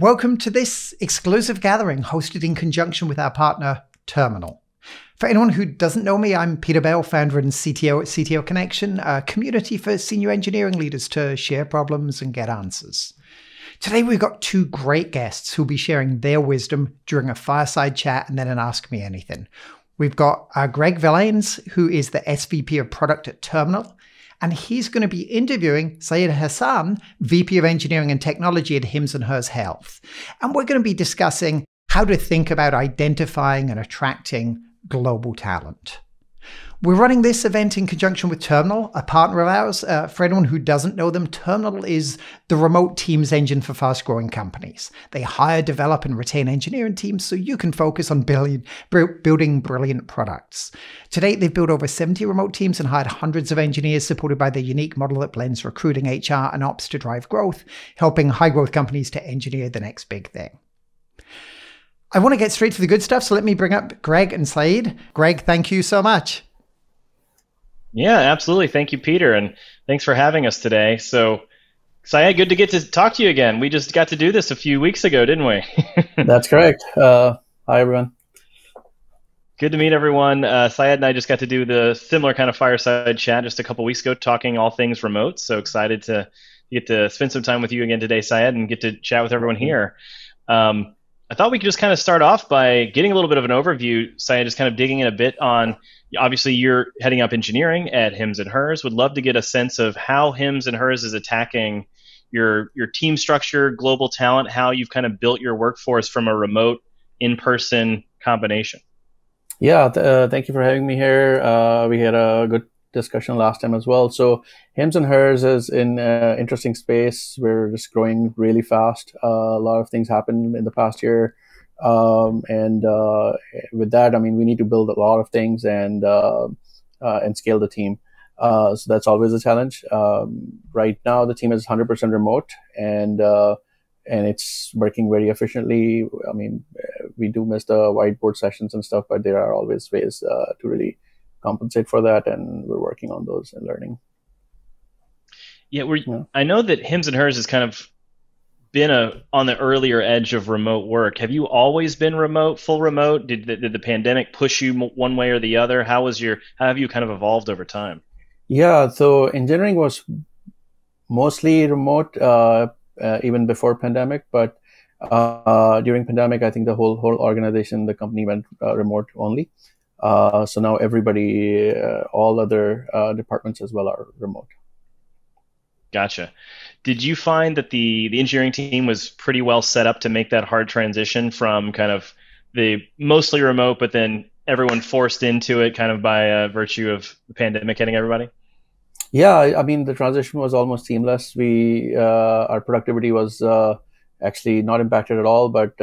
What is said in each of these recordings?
Welcome to this exclusive gathering hosted in conjunction with our partner, Terminal. For anyone who doesn't know me, I'm Peter Bell, founder and CTO at CTO Connection, a community for senior engineering leaders to share problems and get answers. Today, we've got two great guests who'll be sharing their wisdom during a fireside chat and then an Ask Me Anything. We've got Greg Vilines, who is the SVP of Product at Terminal, and he's going to be interviewing Syed Hassan, VP of Engineering and Technology at Hims & Hers Health. And we're going to be discussing how to think about identifying and attracting global talent. We're running this event in conjunction with Terminal, a partner of ours. For anyone who doesn't know them, Terminal is the remote teams engine for fast-growing companies. They hire, develop, and retain engineering teams so you can focus on building brilliant products. To date, they've built over 70 remote teams and hired hundreds of engineers supported by their unique model that blends recruiting, HR, and ops to drive growth, helping high-growth companies to engineer the next big thing. I want to get straight to the good stuff, so let me bring up Greg and Syed. Greg, thank you so much. Yeah, absolutely. Thank you, Peter, and thanks for having us today. So, Syed, good to get to talk to you again. We just got to do this a few weeks ago, didn't we? That's correct. Hi, everyone. Good to meet everyone. Syed and I just got to do the similar kind of fireside chat just a couple weeks ago, talking all things remote. So excited to get to spend some time with you again today, Syed, and get to chat with everyone here. I thought we could just kind of start off by getting a little bit of an overview, Syed, just kind of digging in a bit on, obviously you're heading up engineering at Hims & Hers. Would love to get a sense of how Hims & Hers is attacking your team structure, global talent, how you've kind of built your workforce from a remote in-person combination. Yeah, thank you for having me here. We had a good discussion last time as well. So Hims & Hers is in an interesting space. We're just growing really fast. A lot of things happened in the past year. And with that, I mean, we need to build a lot of things and scale the team. So that's always a challenge. Right now, the team is 100% remote, and it's working very efficiently. I mean, we do miss the whiteboard sessions and stuff, but there are always ways to really compensate for that, and we're working on those and learning. Yeah, I know that Hims & Hers has kind of been on the earlier edge of remote work. Have you always been remote, full remote? Did the pandemic push you one way or the other? How have you kind of evolved over time? Yeah, so engineering was mostly remote even before pandemic, but during pandemic, I think the whole organization, the company went remote only. So now everybody, all other departments as well are remote. Gotcha. Did you find that the engineering team was pretty well set up to make that hard transition from kind of the mostly remote, but then everyone forced into it kind of by virtue of the pandemic hitting everybody? Yeah, I mean, the transition was almost seamless. Our productivity was actually not impacted at all, but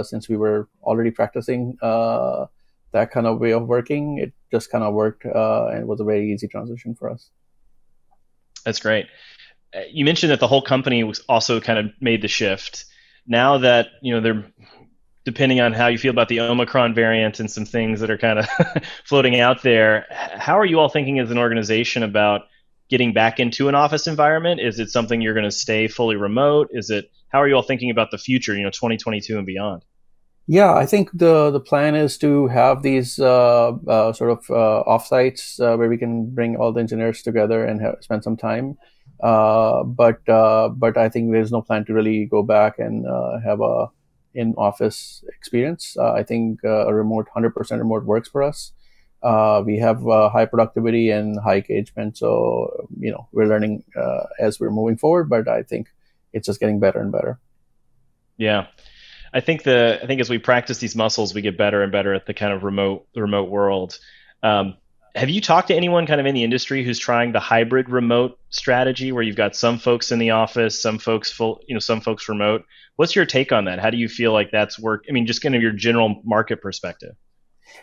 since we were already practicing that kind of way of working, it just kind of worked, and it was a very easy transition for us. That's great. You mentioned that the whole company was also kind of made the shift. Now that, they're, depending on how you feel about the Omicron variant and some things that are kind of floating out there, how are you all thinking as an organization about getting back into an office environment? Is it something you're going to stay fully remote? How are you all thinking about the future, 2022 and beyond? Yeah, I think the plan is to have these sort of offsites where we can bring all the engineers together and spend some time. But I think there's no plan to really go back and have a in-office experience. I think a 100% remote works for us. We have high productivity and high engagement, so we're learning as we're moving forward. But I think it's just getting better and better. Yeah. I think as we practice these muscles, we get better and better at the kind of remote world. Have you talked to anyone kind of in the industry who's trying the hybrid remote strategy, where you've got some folks in the office, some folks some folks remote? What's your take on that? How do you feel like that's work? I mean, just kind of your general market perspective.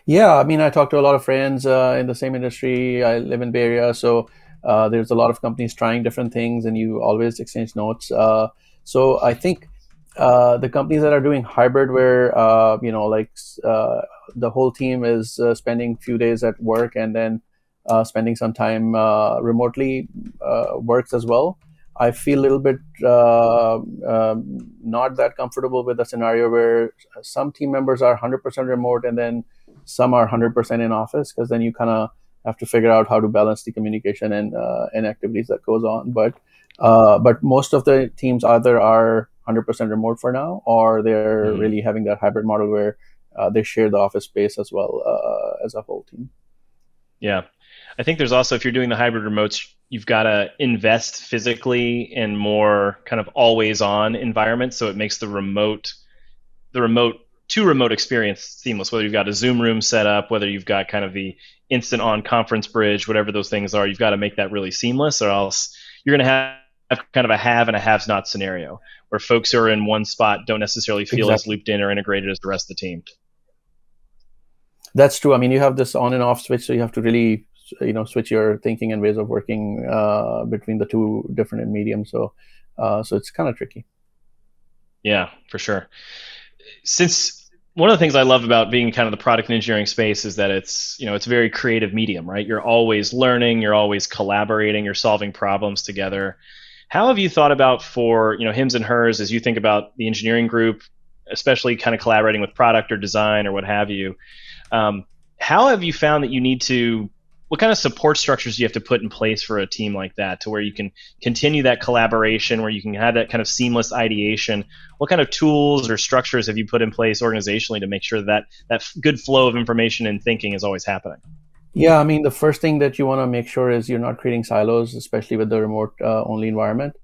Yeah, I mean, I talk to a lot of friends in the same industry. I live in Bay Area, so there's a lot of companies trying different things, and you always exchange notes. So I think the companies that are doing hybrid, where the whole team is spending a few days at work and then spending some time remotely, works as well. I feel a little bit not that comfortable with a scenario where some team members are 100% remote and then some are 100% in office, because then you kind of have to figure out how to balance the communication and activities that goes on. But most of the teams either are 100% remote for now, or they're really having that hybrid model where they share the office space as well as a whole team. Yeah. I think there's also, if you're doing the hybrid remotes, you've got to invest physically in more kind of always on environments. So it makes the remote to remote experience seamless, whether you've got a Zoom room set up, whether you've got kind of the instant on conference bridge, whatever those things are, you've got to make that really seamless, or else you're going to have kind of a have and a haves not scenario where folks who are in one spot don't necessarily feel as looped in or integrated as the rest of the team. That's true. I mean, you have this on and off switch, so you have to really, switch your thinking and ways of working between the two different mediums. So it's kind of tricky. Yeah, for sure. Since one of the things I love about being kind of the product and engineering space is that it's a very creative medium, right? You're always learning, you're always collaborating, you're solving problems together. How have you thought about for, hims and hers, as you think about the engineering group, especially kind of collaborating with product or design or what have you? How have you found that what kind of support structures do you have to put in place for a team like that, to where you can continue that collaboration, where you can have that kind of seamless ideation? What kind of tools or structures have you put in place organizationally to make sure that good flow of information and thinking is always happening? Yeah, I mean, the first thing that you want to make sure is you're not creating silos, especially with the remote only environment.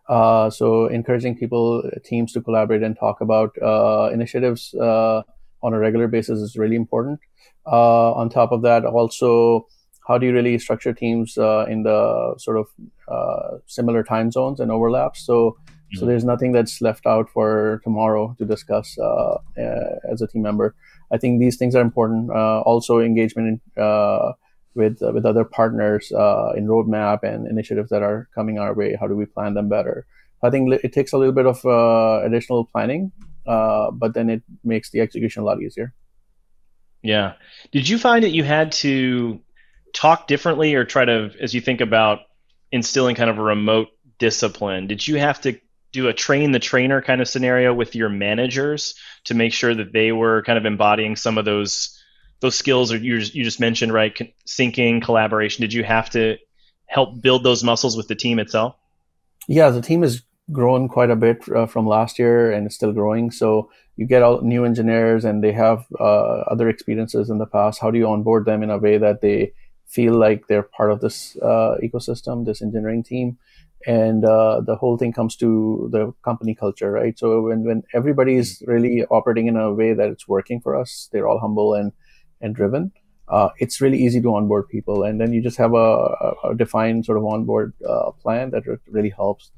So encouraging teams to collaborate and talk about initiatives on a regular basis is really important. On top of that, also, how do you really structure teams in the sort of similar time zones and overlaps? So there's nothing that's left out for tomorrow to discuss as a team member. I think these things are important. Also, engagement with other partners in roadmap and initiatives that are coming our way. How do we plan them better? I think it takes a little bit of additional planning, but then it makes the execution a lot easier. Yeah. Did you find that you had to talk differently, or try to, as you think about instilling kind of a remote discipline, did you have to do a train the trainer kind of scenario with your managers to make sure that they were kind of embodying some of those skills, or you just mentioned, right? Syncing, collaboration. Did you have to help build those muscles with the team itself? Yeah, the team has grown quite a bit from last year, and it's still growing. So you get all new engineers, and they have other experiences in the past. How do you onboard them in a way that they feel like they're part of this ecosystem, this engineering team? And the whole thing comes to the company culture, right? So when everybody's really operating in a way that it's working for us, they're all humble and driven, it's really easy to onboard people. And then you just have a defined sort of onboard plan that really helps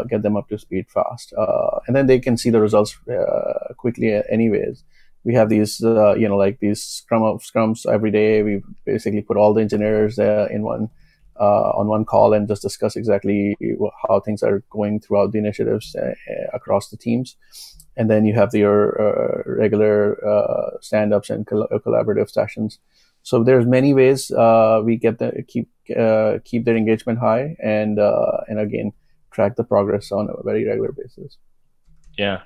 get them up to speed fast. And then they can see the results quickly anyways. We have these, like these scrums every day. We basically put all the engineers in on one call and just discuss exactly how things are going throughout the initiatives across the teams. And then you have your regular stand-ups and collaborative sessions. So there's many ways we keep their engagement high, and again, track the progress on a very regular basis. Yeah.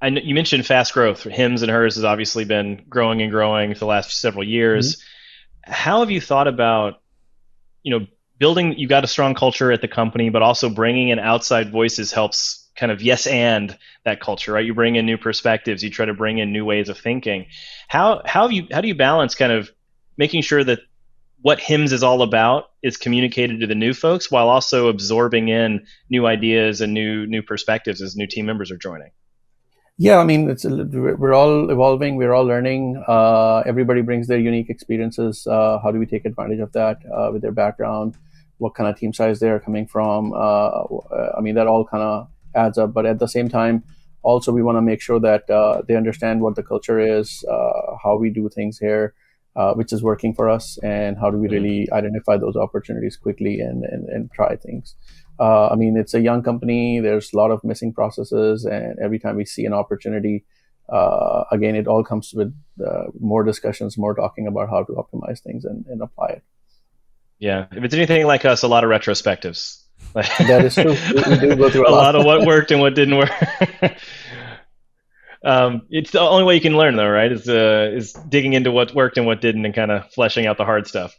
I know you mentioned fast growth. Hims and Hers has obviously been growing and growing for the last several years. Mm-hmm. How have you thought about, building? You got a strong culture at the company, but also bringing in outside voices helps kind of and that culture, right? You bring in new perspectives. You try to bring in new ways of thinking. How do you balance kind of making sure that what Hims is all about is communicated to the new folks, while also absorbing in new ideas and new perspectives as new team members are joining? Yeah, I mean, we're all evolving, we're all learning. Everybody brings their unique experiences. How do we take advantage of that with their background? What kind of team size they're coming from? I mean, that all kind of adds up. But at the same time, also we want to make sure that they understand what the culture is, how we do things here, which is working for us, and how do we really identify those opportunities quickly and try things. I mean, it's a young company. There's a lot of missing processes, and every time we see an opportunity, again, it all comes with more discussions, more talking about how to optimize things and apply it. Yeah, if it's anything like us, a lot of retrospectives. That is true. We do go through A a lot lot. of what worked and what didn't work. It's the only way you can learn, though, right? Is digging into what worked and what didn't, and kind of fleshing out the hard stuff.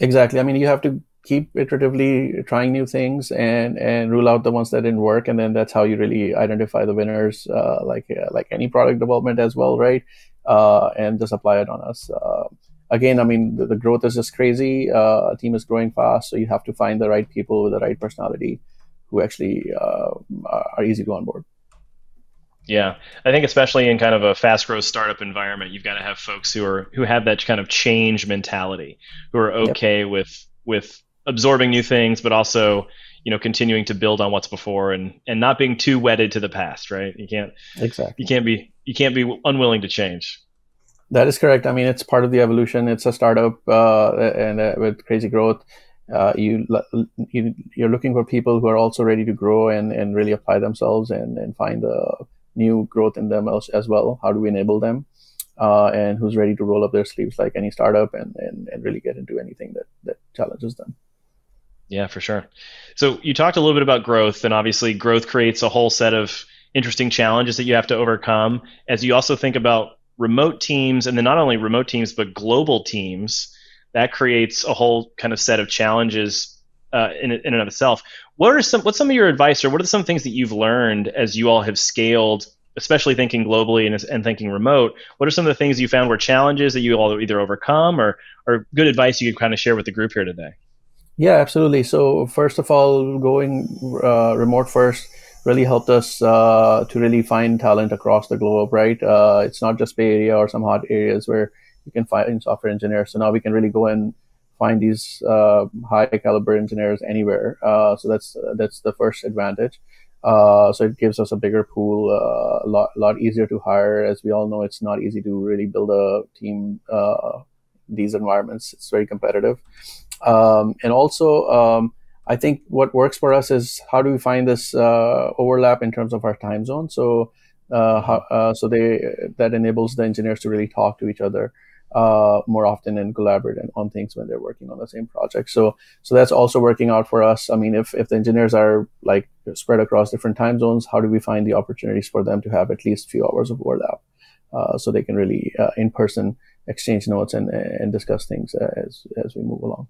Exactly. I mean, you have to keep iteratively trying new things and rule out the ones that didn't work, and then that's how you really identify the winners, like any product development as well, right? And just apply it on us. Again, I mean, the growth is just crazy. A team is growing fast, so you have to find the right people with the right personality who actually are easy to onboard. Yeah, I think especially in kind of a fast growth startup environment, you've got to have folks who have that kind of change mentality, who are Yep, okay with absorbing new things, but also continuing to build on what's before, and not being too wedded to the past, right? You exactly. can't be unwilling to change. That is correct. I mean, it's part of the evolution. It's a startup, and with crazy growth, you're looking for people who are also ready to grow and really apply themselves and find the new growth in them as well. How do we enable them? And who's ready to roll up their sleeves like any startup and really get into anything that challenges them. Yeah, for sure. So you talked a little bit about growth, and obviously growth creates a whole set of interesting challenges that you have to overcome. As you also think about remote teams, and then not only remote teams, but global teams, that creates a whole kind of set of challenges in and of itself. What's some of your advice, or what are some things that you've learned as you all have scaled, especially thinking globally and thinking remote? What are some of the things you found were challenges that you all either overcome, or good advice you could kind of share with the group here today? Yeah, absolutely. So first of all, going remote first really helped us to really find talent across the globe, right? It's not just Bay Area or some hot areas where you can find software engineers. So now we can really go and find these high caliber engineers anywhere. So that's the first advantage. So it gives us a bigger pool, a lot easier to hire. As we all know, it's not easy to really build a team. These environments, it's very competitive. And also, I think what works for us is how do we find this overlap in terms of our time zone. So that enables the engineers to really talk to each other more often and collaborate on things when they're working on the same project. So that's also working out for us. I mean, if the engineers are like spread across different time zones, how do we find the opportunities for them to have at least a few hours of overlap so they can really in person exchange notes and discuss things as we move along.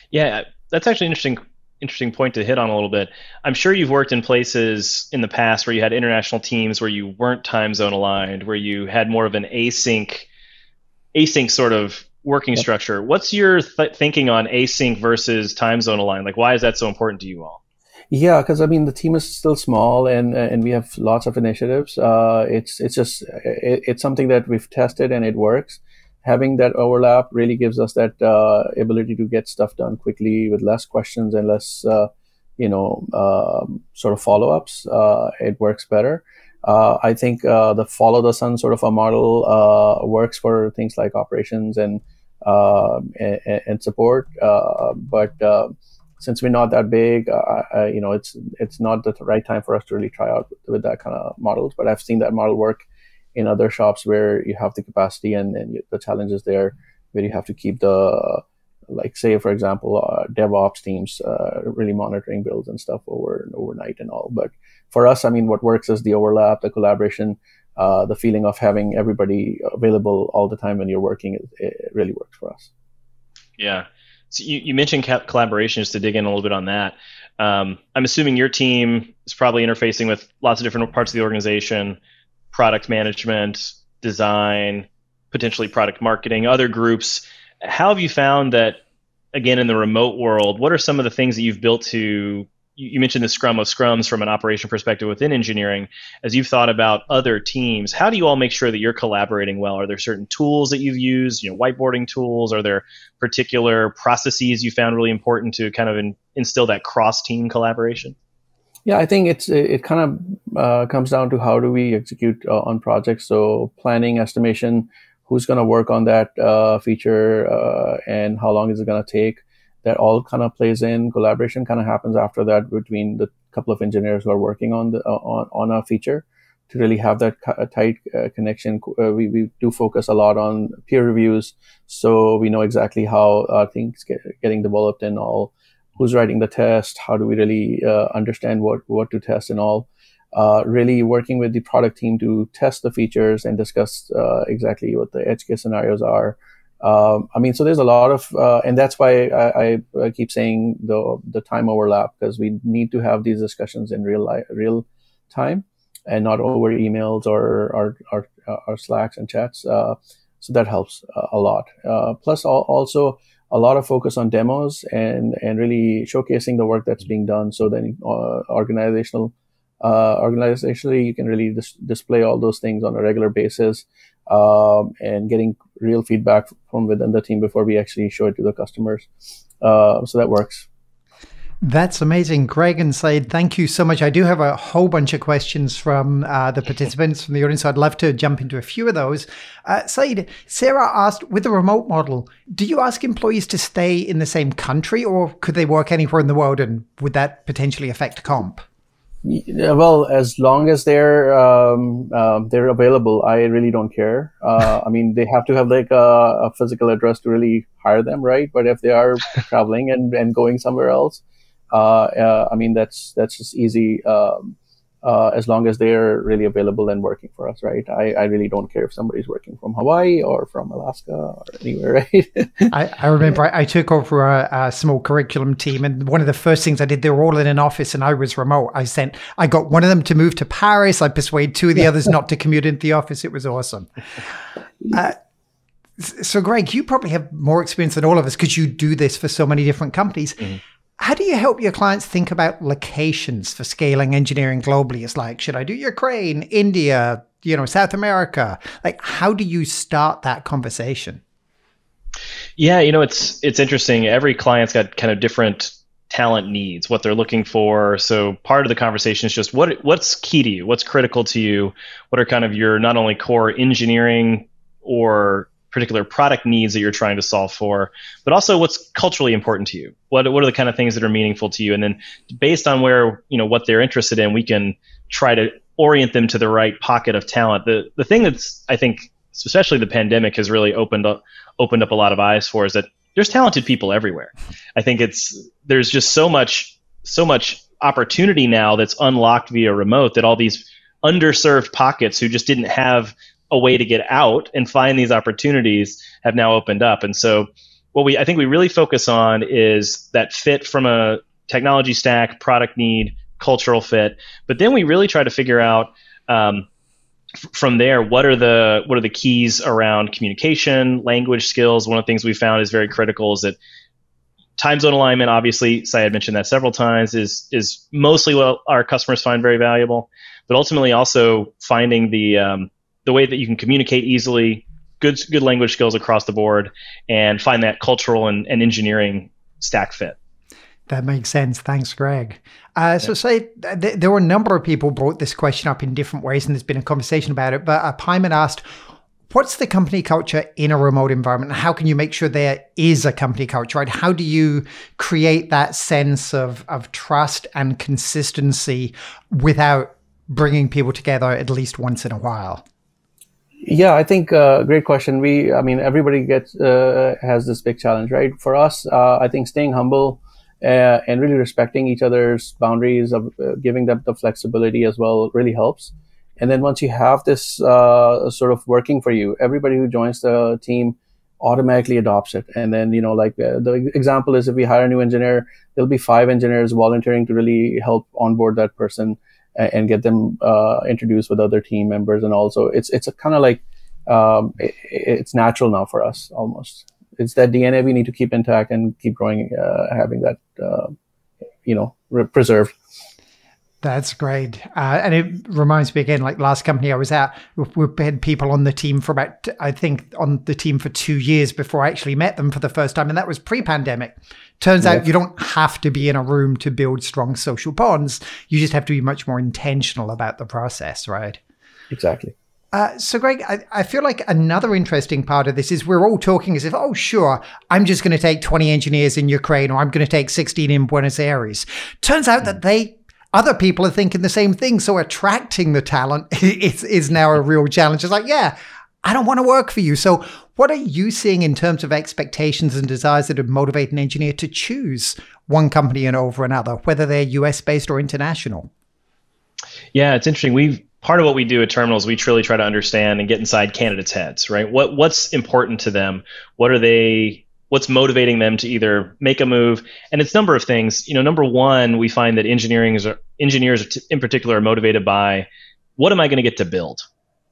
Yeah, that's actually an interesting point to hit on a little bit. I'm sure you've worked in places in the past where you had international teams where you weren't time zone aligned, where you had more of an async sort of working Yep. structure. What's your thinking on async versus time zone aligned? Like, why is that so important to you all? Yeah, because I mean the team is still small and we have lots of initiatives. It's something that we've tested and it works. Having that overlap really gives us that ability to get stuff done quickly with less questions and less, sort of follow-ups. It works better. I think the follow the sun sort of a model works for things like operations and support. But since we're not that big, it's not the right time for us to really try out with that kind of models. But I've seen that model work in other shops where you have the capacity and the challenges there, where you have to keep like say for example, DevOps teams really monitoring builds and stuff overnight and all. But for us, I mean, what works is the overlap, the collaboration, the feeling of having everybody available all the time when you're working. It really works for us. Yeah. So you mentioned collaboration, just to dig in a little bit on that. I'm assuming your team is probably interfacing with lots of different parts of the organization, product management, design, potentially product marketing, other groups. How have you found that, again, in the remote world, what are some of the things that you've built to, you mentioned the scrum of scrums from an operation perspective within engineering. As you've thought about other teams, how do you all make sure that you're collaborating well? Are there certain tools that you've used, whiteboarding tools? Are there particular processes you found really important to kind of instill that cross-team collaboration? Yeah, I think it kind of comes down to how do we execute on projects. So planning, estimation, who's going to work on that feature and how long is it going to take. That all kind of plays in. Collaboration kind of happens after that between the couple of engineers who are working on on a feature to really have that tight connection. We do focus a lot on peer reviews, so we know exactly how things getting developed and all. who's writing the test, how do we really understand what to test and all. Really working with the product team to test the features and discuss exactly what the edge case scenarios are. So there's a lot of, and that's why I keep saying the time overlap, because we need to have these discussions in real time and not over emails or Slacks and chats. So that helps a lot. Plus also a lot of focus on demos and really showcasing the work that's being done. So then organizationally, you can really display all those things on a regular basis, and getting real feedback from within the team before we actually show it to the customers. So that works. That's amazing. Greg and Syed, thank you so much. I do have a whole bunch of questions from the participants from the audience, so I'd love to jump into a few of those. Syed, Sarah asked, with the remote model, do you ask employees to stay in the same country, or could they work anywhere in the world, and would that potentially affect comp? Well, as long as they're available, I really don't care. They have to have like a physical address to really hire them, right? But if they are traveling and going somewhere else, that's just easy. As long as they're really available and working for us, right? I really don't care if somebody's working from Hawaii or from Alaska or anywhere, right? I remember I took over a small curriculum team, and one of the first things I did, they were all in an office and I was remote. I got one of them to move to Paris. I persuaded two of the others not to commute into the office. It was awesome. So Greg, you probably have more experience than all of us because you do this for so many different companies. Mm-hmm. How do you help your clients think about locations for scaling engineering globally? It's like, should I do Ukraine, India, South America? Like, how do you start that conversation? Yeah, it's interesting. Every client's got kind of different talent needs, what they're looking for. So part of the conversation is just what's key to you? What's critical to you? What are kind of your not only core engineering or particular product needs that you're trying to solve for, but also what's culturally important to you. What are the kind of things that are meaningful to you? And then based on where, what they're interested in, we can try to orient them to the right pocket of talent. The thing that's, I think, especially the pandemic has really opened up a lot of eyes for is that there's talented people everywhere. I think there's just so much opportunity now that's unlocked via remote that all these underserved pockets who just didn't have a way to get out and find these opportunities have now opened up. And so what I think we really focus on is that fit from a technology stack, product need, cultural fit. But then we really try to figure out from there, what are the keys around communication, language skills. One of the things we found is very critical is that time zone alignment, obviously, Syed mentioned that several times, is mostly what our customers find very valuable, but ultimately also finding the way that you can communicate easily, good language skills across the board, and find that cultural and engineering stack fit. That makes sense. Thanks, Greg. So say there were a number of people brought this question up in different ways, and there's been a conversation about it, but Pyman asked, what's the company culture in a remote environment? How can you make sure there is a company culture, right? How do you create that sense of trust and consistency without bringing people together at least once in a while? Yeah, I think great question. Everybody has this big challenge, right? For us, I think staying humble and really respecting each other's boundaries, of giving them the flexibility as well, really helps. And then once you have this sort of working for you, everybody who joins the team automatically adopts it. And then, the example is if we hire a new engineer, there'll be 5 engineers volunteering to really help onboard that person and get them introduced with other team members. And also it's a kind of like, it's natural now for us almost. It's that DNA we need to keep intact and keep growing, having that, preserved. That's great. And it reminds me again, like last company I was at, we had people on the team for about, I think on the team for 2 years before I actually met them for the first time. And that was pre-pandemic. Turns out you don't have to be in a room to build strong social bonds. You just have to be much more intentional about the process, right? Exactly. So Greg, I feel like another interesting part of this is we're all talking as if, oh, sure, I'm just going to take 20 engineers in Ukraine, or I'm going to take 16 in Buenos Aires. Turns out that other people are thinking the same thing. So attracting the talent is now a real challenge. It's like, yeah, I don't want to work for you. So What are you seeing in terms of expectations and desires that would motivate an engineer to choose one company and over another, whether they're US-based or international? Yeah, it's interesting. Part of what we do at Terminal is we truly try to understand and get inside candidates' heads, right? What's important to them? What's motivating them to either make a move? And it's a number of things. Number one, we find that engineers in particular are motivated by, what am I going to get to build?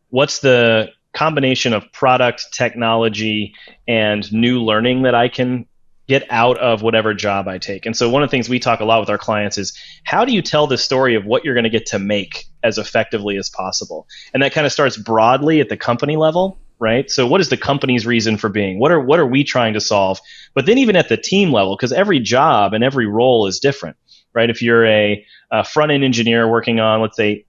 What's the combination of product, technology, and new learning that I can get out of whatever job I take? And so one of the things we talk a lot with our clients is, how do you tell the story of what you're going to get to make as effectively as possible? And that kind of starts broadly at the company level, right? So what is the company's reason for being? What are we trying to solve? But then even at the team level, because every job and every role is different, right? If you're a front-end engineer working on, let's say,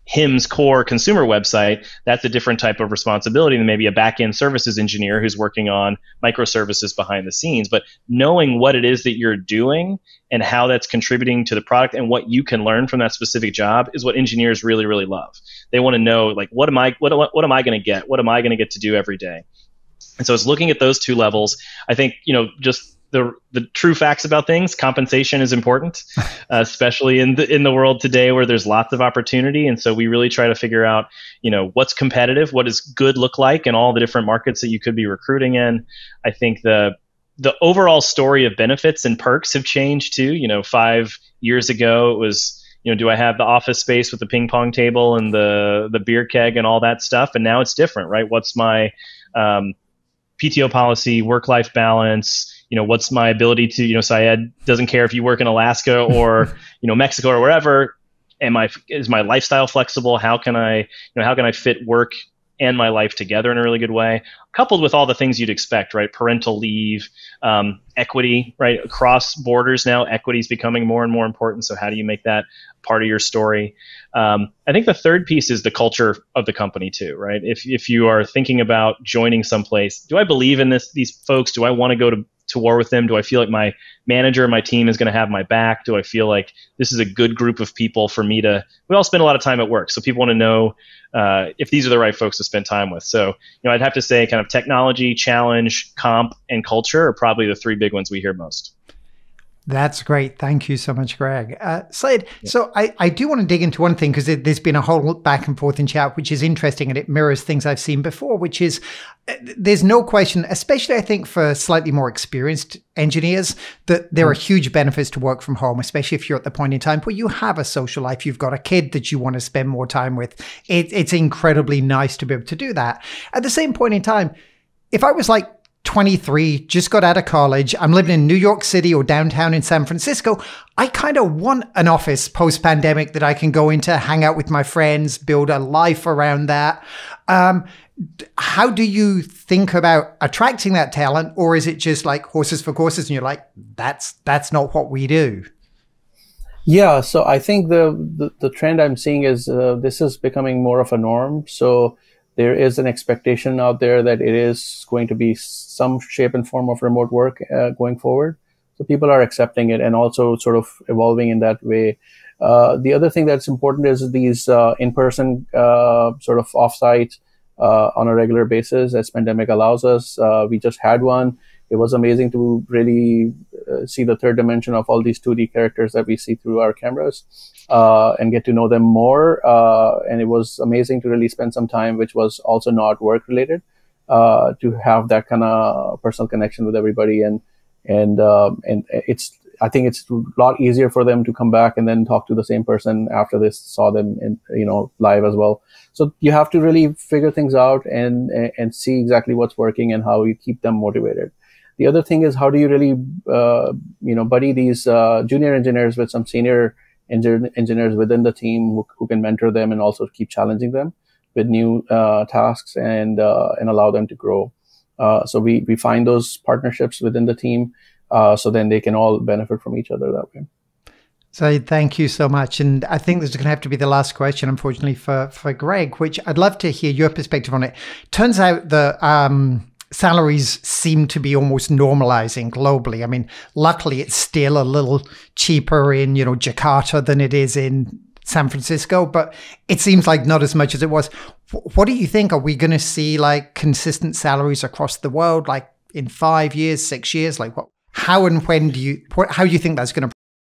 HIM's core consumer website, that's a different type of responsibility than maybe a back-end services engineer who's working on microservices behind the scenes. But knowing what it is that you're doing and how that's contributing to the product and what you can learn from that specific job is what engineers really, really love. They want to know, like, what am I going to get? What am I going to get to do every day? And so it's looking at those two levels. I think, just the true facts about things. Compensation is important, especially in the world today where there's lots of opportunity. And so we really try to figure out, what's competitive, what does good look like in all the different markets that you could be recruiting in. I think the overall story of benefits and perks have changed too. 5 years ago, it was, do I have the office space with the ping pong table and the beer keg and all that stuff? And now it's different, right? What's my PTO policy, work-life balance? What's my ability to, Syed doesn't care if you work in Alaska or, Mexico or wherever. Is my lifestyle flexible? How can I fit work and my life together in a really good way, coupled with all the things you'd expect, right? Parental leave, equity, right? Across borders now, equity is becoming more and more important. So how do you make that part of your story? I think the third piece is the culture of the company too, right? If you are thinking about joining someplace, do I believe in these folks? Do I want to go to war with them? Do I feel like my manager and my team is going to have my back? Do I feel like this is a good group of people for me to, we all spend a lot of time at work. So people want to know if these are the right folks to spend time with. So, I'd have to say kind of technology, challenge, comp, and culture are probably the three big ones we hear most. That's great. Thank you so much, Greg. Syed, so I do want to dig into one thing because there's been a whole back and forth in chat, which is interesting, and it mirrors things I've seen before, which is there's no question, especially I think for slightly more experienced engineers, that there are huge benefits to work from home, especially if you're at the point in time where you have a social life, you've got a kid that you want to spend more time with. It's incredibly nice to be able to do that. At the same point in time, if I was like 23, just got out of college, I'm living in New York City or downtown in San Francisco, I kind of want an office post-pandemic that I can go into, hang out with my friends, build a life around that. How do you think about attracting that talent? Or is it just like horses for courses and you're like, that's not what we do? Yeah, so I think the trend I'm seeing is this is becoming more of a norm. So there is an expectation out there that it is going to be some shape and form of remote work going forward. So people are accepting it and also sort of evolving in that way. The other thing that's important is these in-person sort of offsite on a regular basis as pandemic allows us. We just had one. It was amazing to really see the third dimension of all these 2D characters that we see through our cameras and get to know them more. And it was amazing to really spend some time, which was also not work related, to have that kind of personal connection with everybody. And I think it's a lot easier for them to come back and then talk to the same person after they saw them in, live as well. So you have to really figure things out and see exactly what's working and how you keep them motivated. The other thing is, how do you really, buddy these junior engineers with some senior engineers within the team who can mentor them and also keep challenging them with new tasks and allow them to grow. So we find those partnerships within the team, so then they can all benefit from each other that way. So thank you so much. And I think this is going to have to be the last question, unfortunately, for Greg, which I'd love to hear your perspective on it. Turns out the salaries seem to be almost normalizing globally. I mean, luckily, it's still a little cheaper in, Jakarta than it is in San Francisco, but it seems like not as much as it was. What do you think? Are we going to see like consistent salaries across the world, like in 5 years, 6 years? Like how and when how do you think that's going to